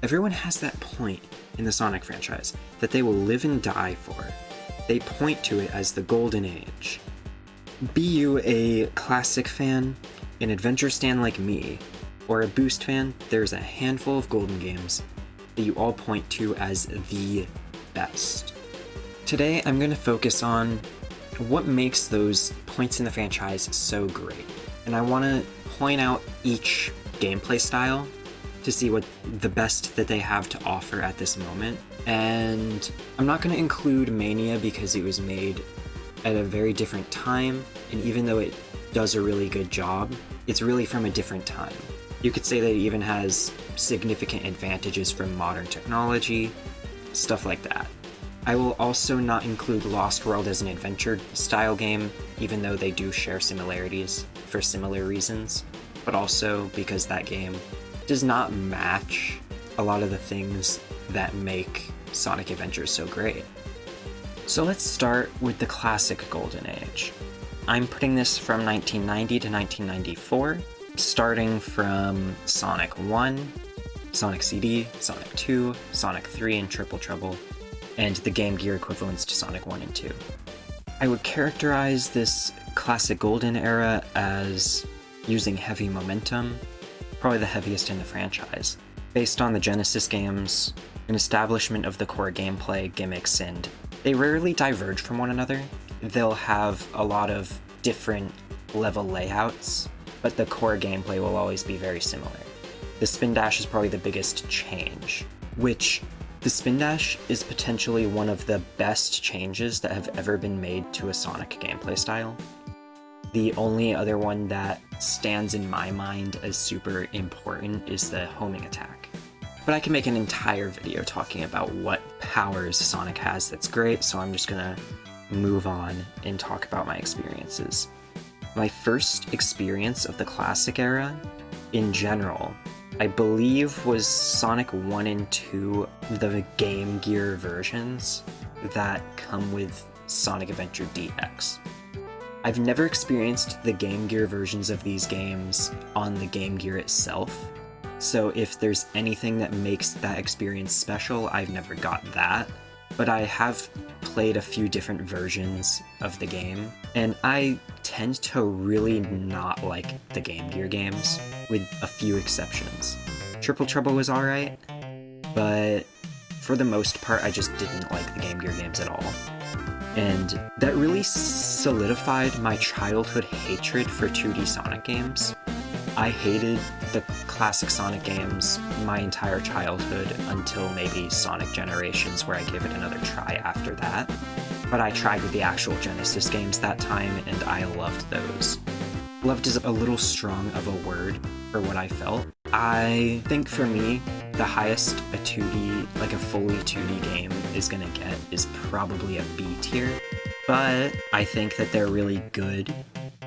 Everyone has that point in the Sonic franchise that they will live and die for. They point to it as the golden age. Be you a classic fan, an adventure stan like me, or a Boost fan, there's a handful of golden games that you all point to as the best. Today, I'm going to focus on what makes those points in the franchise so great. And I want to point out each gameplay style to see what the best that they have to offer at this moment. And I'm not going to include Mania because it was made at a very different time, and even though it does a really good job, it's really from a different time. You could say that it even has significant advantages from modern technology, stuff like that. I will also not include Lost World as an adventure style game, even though they do share similarities for similar reasons, but also because that game does not match a lot of the things that make Sonic Adventures so great. So let's start with the classic Golden Age. I'm putting this from 1990 to 1994, starting from Sonic 1, Sonic CD, Sonic 2, Sonic 3, and Triple Trouble, and the Game Gear equivalents to Sonic 1 and 2. I would characterize this classic Golden era as using heavy momentum, probably the heaviest in the franchise, based on the Genesis games, an establishment of the core gameplay, gimmicks, and they rarely diverge from one another. They'll have a lot of different level layouts, but the core gameplay will always be very similar. The spin dash is probably the biggest change, which the spin dash is potentially one of the best changes that have ever been made to a Sonic gameplay style. The only other one that stands in my mind as super important is the homing attack. But I can make an entire video talking about what powers Sonic has that's great, so I'm just gonna move on and talk about my experiences. My first experience of the classic era, in general, I believe was Sonic 1 and 2, the Game Gear versions that come with Sonic Adventure DX. I've never experienced the Game Gear versions of these games on the Game Gear itself, so if there's anything that makes that experience special, I've never got that. But I have played a few different versions of the game, and I tend to really not like the Game Gear games, with a few exceptions. Triple Trouble was alright, but for the most part I just didn't like the Game Gear games at all. And that really solidified my childhood hatred for 2D Sonic games. I hated the classic Sonic games my entire childhood until maybe Sonic Generations, where I gave it another try after that. But I tried with the actual Genesis games that time, and I loved those. Loved is a little strong of a word for what I felt. I think for me, the highest a 2D, like a fully 2D game is gonna get is probably a B tier, but I think that they're really good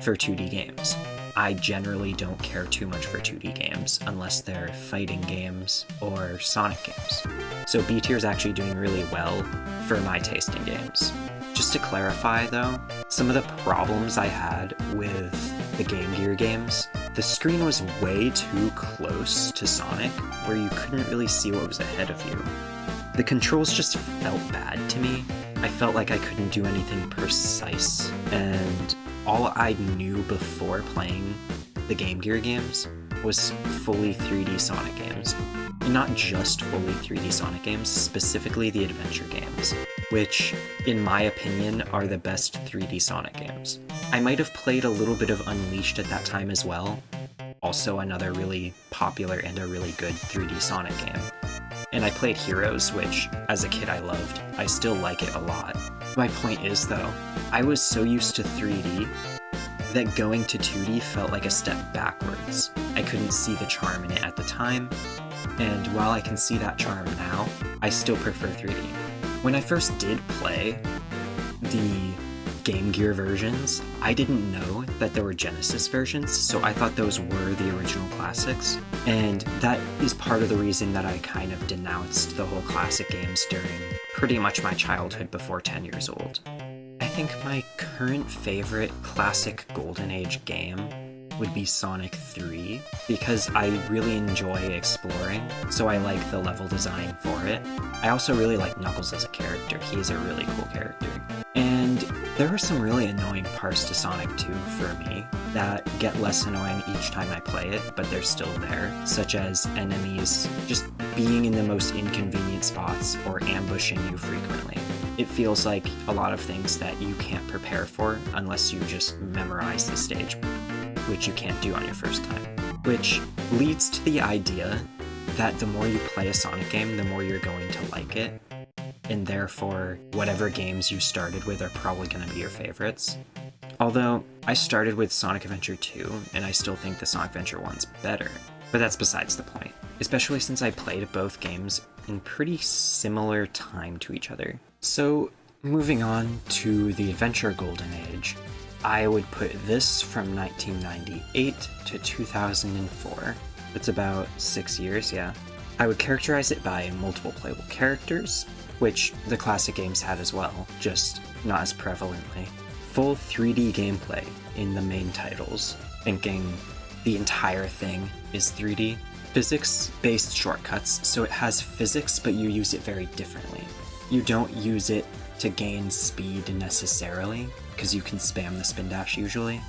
for 2D games. I generally don't care too much for 2D games unless they're fighting games or Sonic games. So B tier is actually doing really well for my taste in games. Just to clarify though, some of the problems I had with the Game Gear games, the screen was way too close to Sonic where you couldn't really see what was ahead of you. The controls just felt bad to me. I felt like I couldn't do anything precise, and all I knew before playing the Game Gear games was fully 3D Sonic games. And not just fully 3D Sonic games, specifically the adventure games, which, in my opinion, are the best 3D Sonic games. I might have played a little bit of Unleashed at that time as well, also another really popular and a really good 3D Sonic game. And I played Heroes, which, as a kid, I loved. I still like it a lot. My point is, though, I was so used to 3D that going to 2D felt like a step backwards. I couldn't see the charm in it at the time, and while I can see that charm now, I still prefer 3D. When I first did play the Game Gear versions, I didn't know that there were Genesis versions, so I thought those were the original classics, and that is part of the reason that I kind of denounced the whole classic games during pretty much my childhood before 10 years old. I think my current favorite classic Golden Age game would be Sonic 3, because I really enjoy exploring, so I like the level design for it. I also really like Knuckles as a character. He is a really cool character. And there are some really annoying parts to Sonic 2 for me that get less annoying each time I play it, but they're still there, such as enemies just being in the most inconvenient spots or ambushing you frequently. It feels like a lot of things that you can't prepare for unless you just memorize the stage, which you can't do on your first time. Which leads to the idea that the more you play a Sonic game, the more you're going to like it, and therefore whatever games you started with are probably going to be your favorites. Although, I started with Sonic Adventure 2, and I still think the Sonic Adventure 1's better. But that's besides the point, especially since I played both games in pretty similar time to each other. So, moving on to the Adventure Golden Age, I would put this from 1998 to 2004. That's about 6 years, yeah. I would characterize it by multiple playable characters, which the classic games had as well, just not as prevalently. Full 3D gameplay in the main titles, thinking the entire thing is 3D. Physics-based shortcuts, so it has physics, but you use it very differently. You don't use it to gain speed necessarily, because you can spam the spin dash usually.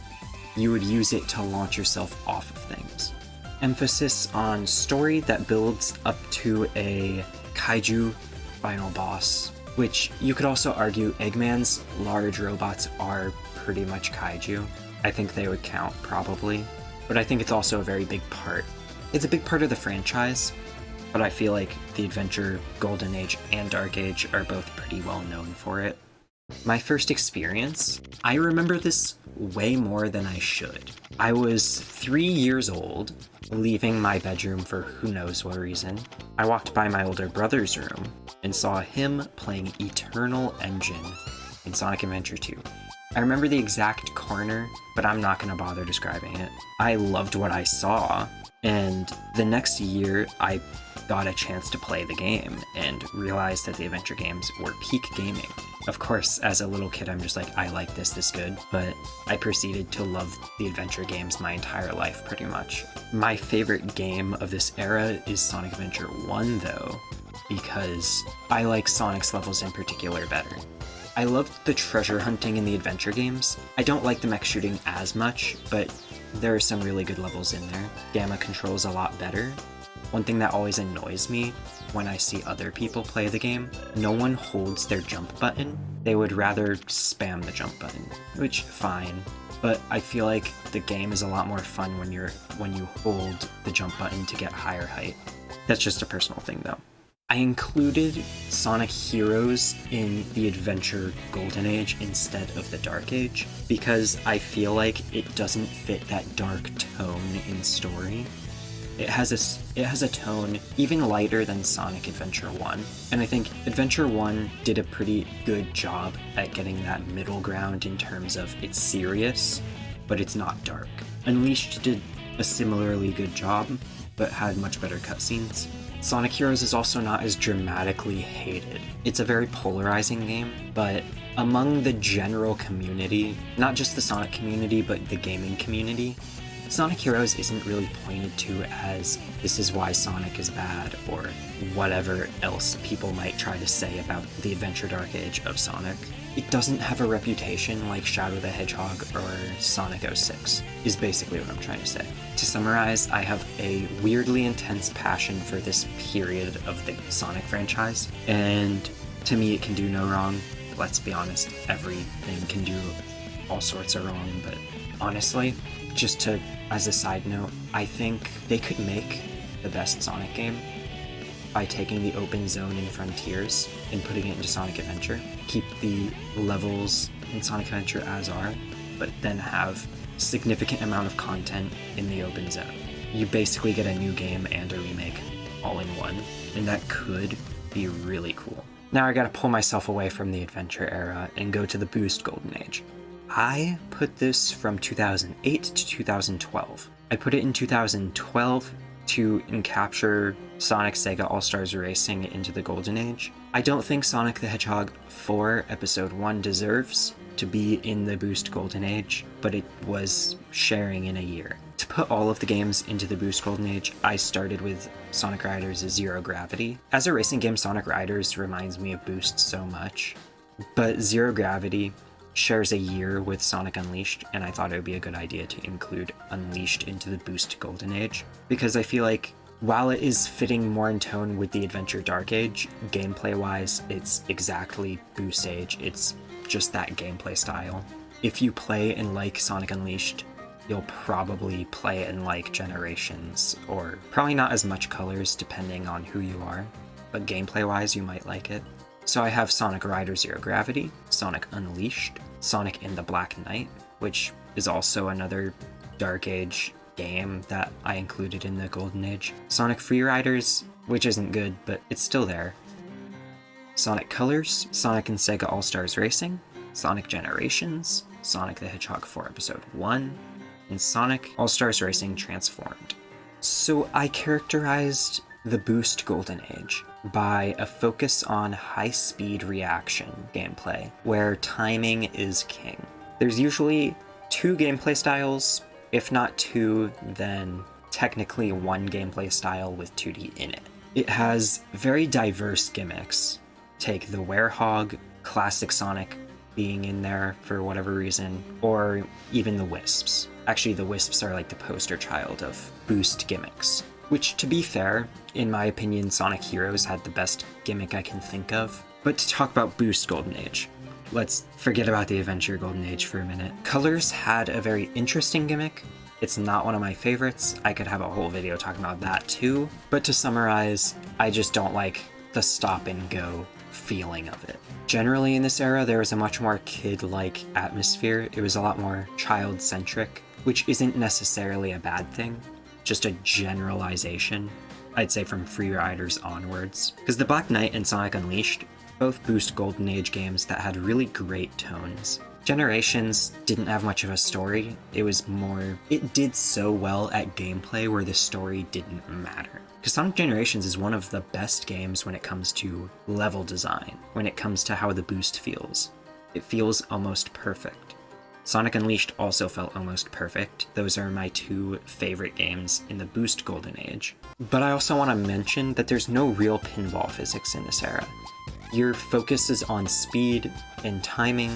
You would use it to launch yourself off of things. Emphasis on story that builds up to a kaiju final boss, which you could also argue Eggman's large robots are pretty much kaiju. I think they would count, probably, but I think it's also a very big part. It's a big part of the franchise, but I feel like the Adventure Golden Age and Dark Age are both pretty well known for it. My first experience, I remember this way more than I should. I was 3 years old, leaving my bedroom for who knows what reason. I walked by my older brother's room and saw him playing Eternal Engine in Sonic Adventure 2. I remember the exact corner, but I'm not going to bother describing it. I loved what I saw, and the next year I got a chance to play the game and realized that the adventure games were peak gaming. Of course, as a little kid, I'm just like, I like this good, but I proceeded to love the adventure games my entire life, pretty much. My favorite game of this era is Sonic Adventure 1, though, because I like Sonic's levels in particular better. I loved the treasure hunting in the adventure games. I don't like the mech shooting as much, but there are some really good levels in there. Gamma controls a lot better. One thing that always annoys me when I see other people play the game, no one holds their jump button. They would rather spam the jump button, which fine, but I feel like the game is a lot more fun when you hold the jump button to get higher height. That's just a personal thing though. I included Sonic Heroes in the Adventure Golden Age instead of the Dark Age because I feel like it doesn't fit that dark tone in story. It has a tone even lighter than Sonic Adventure 1, and I think Adventure 1 did a pretty good job at getting that middle ground in terms of it's serious, but it's not dark. Unleashed did a similarly good job, but had much better cutscenes. Sonic Heroes is also not as dramatically hated. It's a very polarizing game, but among the general community, not just the Sonic community, but the gaming community, Sonic Heroes isn't really pointed to as this is why Sonic is bad or whatever else people might try to say about the Adventure Dark Age of Sonic. It doesn't have a reputation like Shadow the Hedgehog or Sonic 06, is basically what I'm trying to say. To summarize, I have a weirdly intense passion for this period of the Sonic franchise, and to me it can do no wrong. Let's be honest, everything can do all sorts of wrong, but honestly, as a side note, I think they could make the best Sonic game by taking the open zone in Frontiers and putting it into Sonic Adventure. Keep the levels in Sonic Adventure as are, but then have significant amount of content in the open zone. You basically get a new game and a remake all in one, and that could be really cool. Now I gotta pull myself away from the Adventure era and go to the Boost Golden Age. I put this from 2008 to 2012. I put it in 2012 to encapture Sonic Sega All-Stars Racing into the Golden Age. I don't think Sonic the Hedgehog 4 Episode 1 deserves to be in the Boost Golden Age, but it was sharing in a year. To put all of the games into the Boost Golden Age, I started with Sonic Riders Zero Gravity. As a racing game, Sonic Riders reminds me of Boost so much, but Zero Gravity shares a year with Sonic Unleashed, and I thought it would be a good idea to include Unleashed into the Boost Golden Age, because I feel like while it is fitting more in tone with the Adventure Dark Age, gameplay-wise, it's exactly Boost Age. It's just that gameplay style. If you play and like Sonic Unleashed, you'll probably play and like Generations, or probably not as much Colors depending on who you are, but gameplay-wise, you might like it. So I have Sonic Rider Zero Gravity, Sonic Unleashed, Sonic in the Black Knight, which is also another Dark Age game that I included in the Golden Age, Sonic Free Riders, which isn't good, but it's still there, Sonic Colors, Sonic and Sega All-Stars Racing, Sonic Generations, Sonic the Hedgehog 4 Episode 1, and Sonic All-Stars Racing Transformed. So I characterized the Boost Golden Age by a focus on high-speed reaction gameplay, where timing is king. There's usually 2 gameplay styles, if not 2, then technically 1 gameplay style with 2D in it. It has very diverse gimmicks. Take the Werehog, classic Sonic being in there for whatever reason, or even the Wisps. Actually, the Wisps are like the poster child of Boost gimmicks. Which, to be fair, in my opinion, Sonic Heroes had the best gimmick I can think of. But to talk about Boost Golden Age, let's forget about the Adventure Golden Age for a minute. Colors had a very interesting gimmick. It's not one of my favorites. I could have a whole video talking about that too. But to summarize, I just don't like the stop and go feeling of it. Generally in this era, there was a much more kid-like atmosphere. It was a lot more child-centric, which isn't necessarily a bad thing. Just a generalization, I'd say, from Free Riders onwards. Because the Black Knight and Sonic Unleashed, both Boost Golden Age games that had really great tones. Generations didn't have much of a story. It did so well at gameplay where the story didn't matter. Because Sonic Generations is one of the best games when it comes to level design, when it comes to how the boost feels. It feels almost perfect. Sonic Unleashed also felt almost perfect. Those are my 2 favorite games in the Boost Golden Age. But I also want to mention that there's no real pinball physics in this era. Your focus is on speed and timing,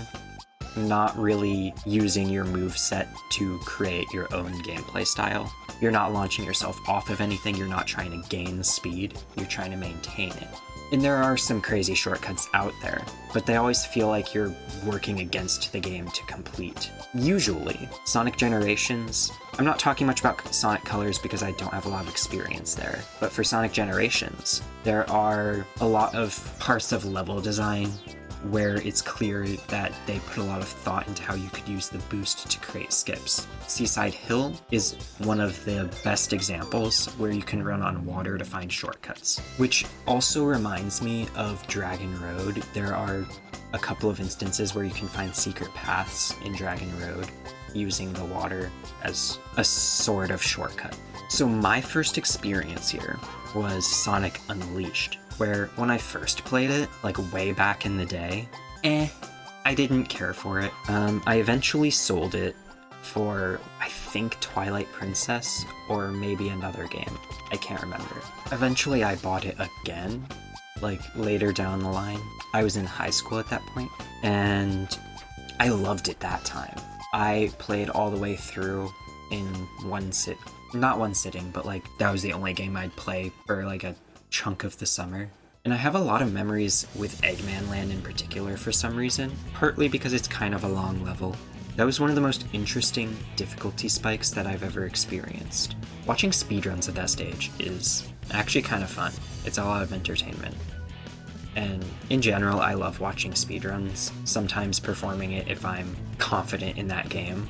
not really using your moveset to create your own gameplay style. You're not launching yourself off of anything, you're not trying to gain speed, you're trying to maintain it. And there are some crazy shortcuts out there, but they always feel like you're working against the game to complete. Usually, Sonic Generations, I'm not talking much about Sonic Colors because I don't have a lot of experience there, but for Sonic Generations, there are a lot of parts of level design where it's clear that they put a lot of thought into how you could use the boost to create skips. Seaside Hill is one of the best examples where you can run on water to find shortcuts, which also reminds me of Dragon Road. There are a couple of instances where you can find secret paths in Dragon Road using the water as a sort of shortcut. So my first experience here was Sonic Unleashed, where when I first played it, like way back in the day, I didn't care for it. I eventually sold it for, I think, Twilight Princess, or maybe another game. I can't remember. Eventually I bought it again, like later down the line. I was in high school at that point, and I loved it that time. I played all the way through in not one sitting, but like that was the only game I'd play for like a chunk of the summer. And I have a lot of memories with Eggman Land in particular for some reason, partly because it's kind of a long level. That was one of the most interesting difficulty spikes that I've ever experienced. Watching speedruns at that stage is actually kind of fun. It's a lot of entertainment. And in general, I love watching speedruns, sometimes performing it if I'm confident in that game.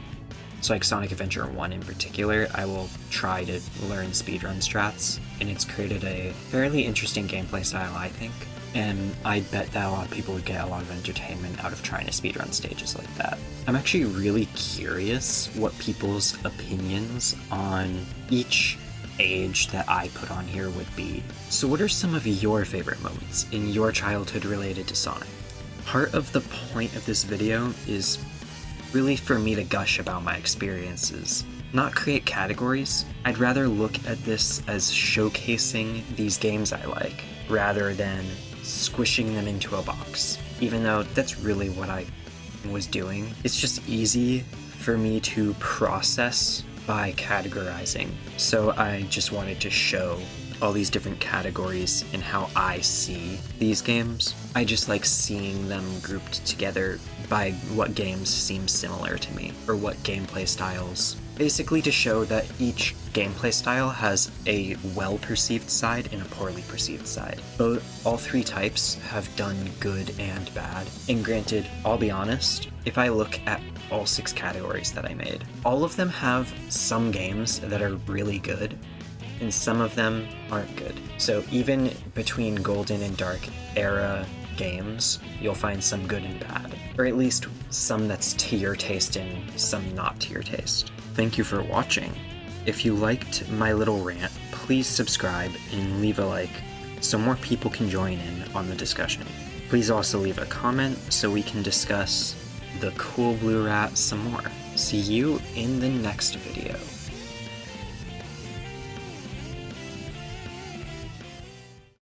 So like Sonic Adventure 1 in particular, I will try to learn speedrun strats, and it's created a fairly interesting gameplay style, I think. And I bet that a lot of people would get a lot of entertainment out of trying to speedrun stages like that. I'm actually really curious what people's opinions on each age that I put on here would be. So what are some of your favorite moments in your childhood related to Sonic? Part of the point of this video is really for me to gush about my experiences, not create categories. I'd rather look at this as showcasing these games I like, rather than squishing them into a box, even though that's really what I was doing. It's just easy for me to process by categorizing, so I just wanted to show all these different categories and how I see these games. I just like seeing them grouped together by what games seem similar to me, or what gameplay styles. Basically to show that each gameplay style has a well-perceived side and a poorly perceived side. All three types have done good and bad. And granted, I'll be honest, if I look at all 6 categories that I made, all of them have some games that are really good, and some of them aren't good. So even between Golden and Dark era games, you'll find some good and bad, or at least some that's to your taste and some not to your taste. Thank you for watching. If you liked my little rant, please subscribe and leave a like so more people can join in on the discussion. Please also leave a comment so we can discuss the cool blue rat some more. See you in the next video.